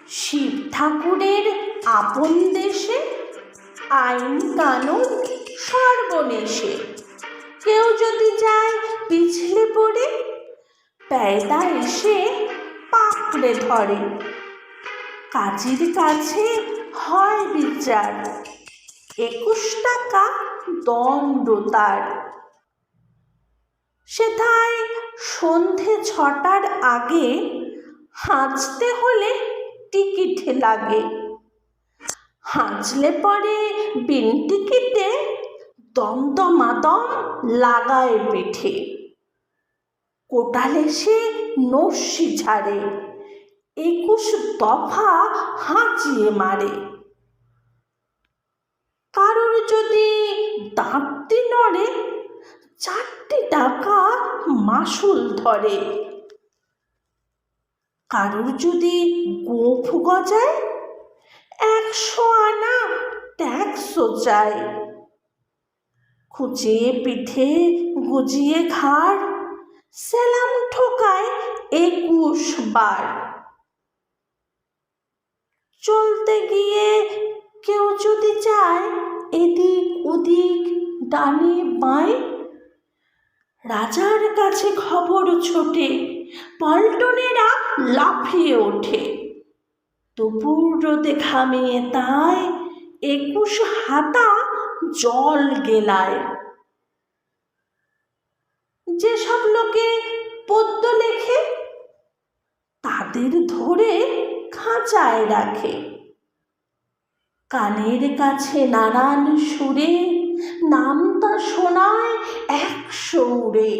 শিব ঠাকুরের আপন দেশে আইন কানুন সর্বনেশে। কেউ যদি যায় পিছলে পড়ে, পেয়দা এসে পাকড়ে ধরে। কাজীর কাছে হয় বিচার, 21 টাকা দণ্ড তার। সেথায় সন্ধে 6টার আগে হাঁচতে হলে টিকিট লাগে। হাঁচলে পরে বিন টিকিটে দমদমাদম লাগায় পিঠে। কোটালে সে নস্যি ঝাড়ে, 21 দফা হাঁচিয়ে মারে। কারোর যদি দাঁতটি নড়ে, 4 টাকা মাসুল ধরে। কারোর যদি গোঁফ গজায়, 100 আনা ট্যাক্সও চায়। খুঁচিয়ে পিঠে গুজিয়ে ঘাড়, সেলাম ঠোকায় 21 বার। চলতে গিয়ে কেউ যদি যায় এদিক ওদিক ডানে বাঁয়ে, রাজার কাছে খবর ছোটে, পল্টনেরা লাফিয়ে ওঠে। দুপুর রোদে ঘামিয়ে তাই 21 হাতা জল গেলায়। যেসব লোকে পদ্য লেখে, তাদের ধরে খাঁচায় রাখে। কানের কাছে নানান সুরে নামতা শোনায় 100 উড়ে।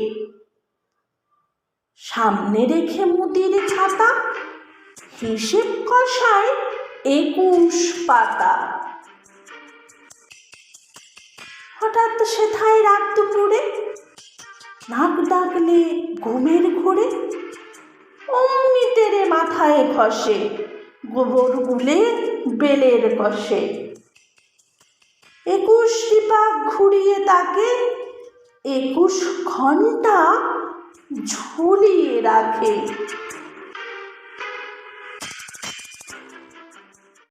সামনে রেখে মুদির ছাতা, হিসেব কষায় 21 পাতা। হঠাৎ সেথায় রাত দুপুরে, নাক ডাকলে ঘুমের ঘোরে, অমনি তেরে মাথায় ঘষে, গোবর গুলে বেলের কষে। 21 টিপা ঘুরিয়ে তাকে 21 ঘন্টা ঝুলিয়ে রাখে।